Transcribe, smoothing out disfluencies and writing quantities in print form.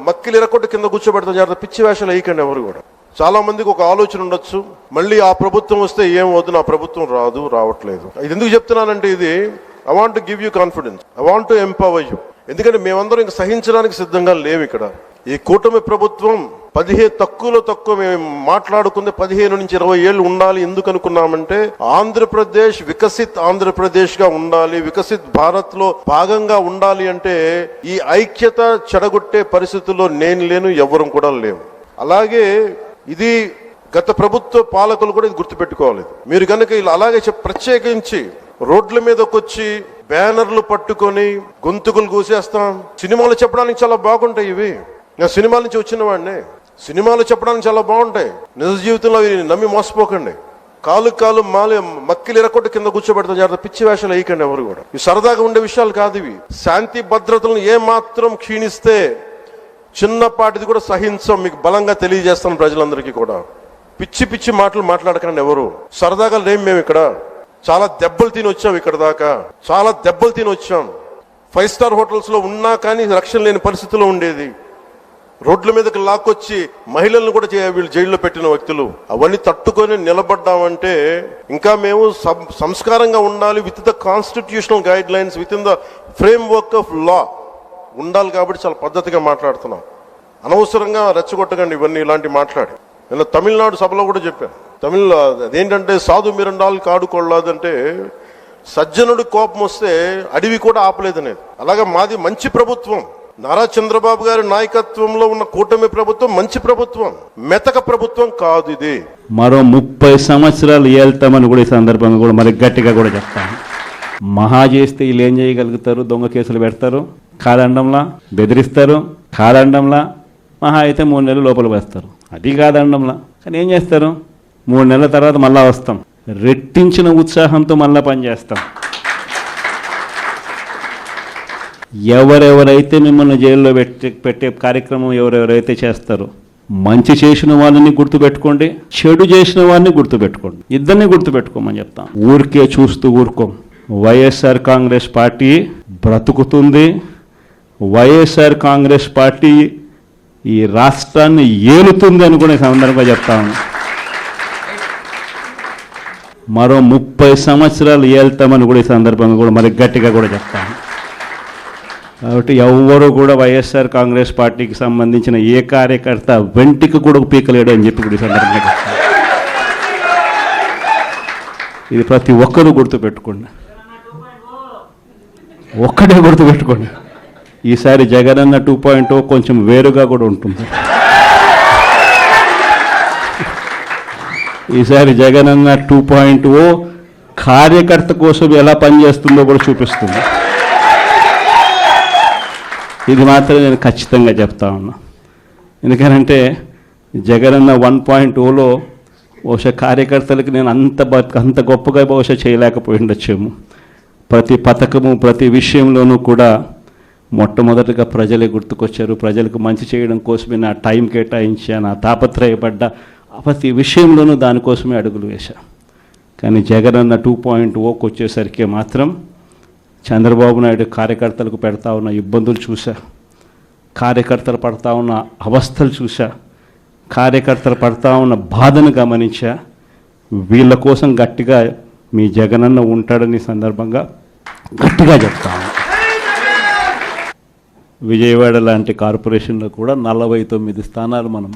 మక్కిలు ఎరకొట్టు కింద కూర్చోబెడతాం. జాగ్రత్త, పిచ్చి వేషాలు వేయకండి ఎవరు కూడా. చాలా మందికి ఒక ఆలోచన ఉండొచ్చు, మళ్ళీ ఆ ప్రభుత్వం వస్తే ఏమవుతుంది, నా ప్రభుత్వం రావట్లేదు. ఇది ఎందుకు చెప్తున్నానంటే, ఇది I want to give you confidence, I want to empower you. ఎందుకంటే మేమందరం ఇంక సహించడానికి సిద్ధంగా లేవు. ఇక్కడ ఈ కూటమి ప్రభుత్వం తక్కువ మేము మాట్లాడుకుంది 15 నుంచి 20 ఏళ్ళు ఉండాలి. ఎందుకు అనుకున్నామంటే, ఆంధ్రప్రదేశ్ వికసిత్ ఆంధ్రప్రదేశ్ గా ఉండాలి, వికసిత్ భారత్ లో భాగంగా ఉండాలి. అంటే ఈ ఐక్యత చెడగొట్టే పరిస్థితుల్లో నేను లేను, ఎవరు కూడా లేవు. అలాగే ఇది గత ప్రభుత్వ పాలకులు కూడా ఇది గుర్తుపెట్టుకోవాలి. మీరు కనుక ఇలా అలాగే ప్రత్యేకించి రోడ్ల మీదకి వచ్చి బ్యానర్లు పట్టుకొని గొంతుకులు కూసేస్తాం. సినిమాలు చెప్పడానికి చాలా బాగుంటాయి ఇవి. నేను సినిమాల నుంచి వచ్చిన వాడిని. సినిమాలు చెప్పడానికి చాలా బాగుంటాయి, నిజ జీవితంలో నమ్మి మోసపోకండి. కాలు మక్కిలు ఎరకొట్టు కింద కూర్చోబెడతాం. జాగ్రత్త, పిచ్చి వేషాలు వేయకండి ఎవరు కూడా. ఇవి సరదాగా ఉండే విషయాలు కాదు ఇవి. శాంతి భద్రతలను ఏమాత్రం క్షీణిస్తే చిన్నపాటిది కూడా సహించం. మీకు బలంగా తెలియజేస్తాను ప్రజలందరికీ కూడా. పిచ్చి మాటలు మాట్లాడకండి ఎవరు. సరదాగా లేం. మేము ఇక్కడ చాలా దెబ్బలు తిని వచ్చాం. ఇక్కడ దాకా చాలా దెబ్బలు తిని వచ్చాం. 5 స్టార్ హోటల్స్ లో ఉన్నా కానీ రక్షణ లేని పరిస్థితిలో ఉండేది. రోడ్ల మీదకి లాక్కొచ్చి మహిళలను కూడా వీళ్ళు జైల్లో పెట్టిన వ్యక్తులు. అవన్నీ తట్టుకొని నిలబడ్డామంటే ఇంకా మేము సంస్కారంగా ఉండాలి. With the constitutional guide lines, with in the frame work of law ఉండాలి. కాబట్టి చాలా పద్ధతిగా మాట్లాడుతున్నాం. అనవసరంగా రెచ్చగొట్టకండి ఇవన్నీ ఇలాంటి మాట్లాడి. నేను తమిళనాడు సభలో కూడా చెప్పాను. అదేంటంటే సాధు మిరండాలు కాడుకోలేదంటే సజ్జనుడి కోపం వస్తే అడవి కూడా ఆపలేదనేది. అలాగే మాది మంచి ప్రభుత్వం. నారా చంద్రబాబు గారి నాయకత్వంలో ఉన్న కూటమి ప్రభుత్వం మంచి ప్రభుత్వం, మెతక ప్రభుత్వం కాదు ఇది. మరో 30 సంవత్సరాలు ఏళ్తామని కూడా ఈ సందర్భంగా కూడా మరి గట్టిగా కూడా చెప్తాను. మహా చేస్తే వీళ్ళు ఏం చేయగలుగుతారు? దొంగ కేసులు పెడతారు, కాదండంలా బెదిరిస్తారు, కాదండంలా మహా అయితే 3 నెలలు లోపల వేస్తారు. అది కాదండంలా. కానీ ఏం చేస్తారు? 3 నెలల తర్వాత మళ్ళా వస్తాం, రెట్టించిన ఉత్సాహంతో మళ్ళా పనిచేస్తాం. ఎవరెవరైతే మిమ్మల్ని జైల్లో పెట్టే కార్యక్రమం ఎవరెవరైతే చేస్తారో, మంచి చేసిన వాళ్ళని గుర్తుపెట్టుకోండి, చెడు చేసిన వాడిని గుర్తుపెట్టుకోండి. ఇద్దరిని గుర్తుపెట్టుకోమని చెప్తాం. ఊరికే చూస్తూ ఊరుకోం. వైఎస్ఆర్ కాంగ్రెస్ పార్టీ బ్రతుకుతుంది. వైఎస్ఆర్ కాంగ్రెస్ పార్టీ ఈ రాష్ట్రాన్ని ఏలుతుంది అని కూడా సందర్భంగా చెప్తాను. మరో 30 సంవత్సరాలు ఏళ్తామని కూడా ఈ సందర్భంగా కూడా మరి గట్టిగా కూడా చెప్తాను. కాబట్టి ఎవ్వరూ కూడా వైఎస్ఆర్ కాంగ్రెస్ పార్టీకి సంబంధించిన ఏ కార్యకర్త వెంటికి కూడా పీకలేడు అని చెప్పి కూడా ఈ సందర్భంగా చెప్తాను. ఇది ప్రతి ఒక్కరూ గుర్తుపెట్టుకోండి. ఒక్కటే గుర్తుపెట్టుకోండి, ఈసారి జగనన్న 2.0 కొంచెం వేరుగా కూడా ఉంటుంది. ఈసారి జగనన్న 2.0 కార్యకర్త కోసం ఎలా పనిచేస్తుందో కూడా చూపిస్తుంది. ఇది మాత్రం నేను ఖచ్చితంగా చెప్తా ఉన్నా. ఎందుకనంటే జగనన్న 1.0లో బహుశా కార్యకర్తలకి నేను అంత గొప్పగా బహుశా చేయలేకపోయి ఉండొచ్చేమో. ప్రతి పథకము ప్రతి విషయంలోనూ కూడా మొట్టమొదటిగా ప్రజలే గుర్తుకొచ్చారు. ప్రజలకు మంచి చేయడం కోసమే నా టైం కేటాయించా, నా తాపత్రయపడ్డా, ప్రతి విషయంలోనూ దానికోసమే అడుగులు వేశా. కానీ జగనన్న 2.0కి వచ్చేసరికి మాత్రం చంద్రబాబు నాయుడు కార్యకర్తలకు పెడతా ఉన్న ఇబ్బందులు చూసా, కార్యకర్తలు పడతా ఉన్న అవస్థలు చూసా, కార్యకర్తలు పడతా ఉన్న బాధను గమనించా. వీళ్ళ కోసం గట్టిగా మీ జగనన్న ఉంటాడని సందర్భంగా గట్టిగా చెప్తాను. విజయవాడ లాంటి కార్పొరేషన్లో కూడా 49 స్థానాలు మనం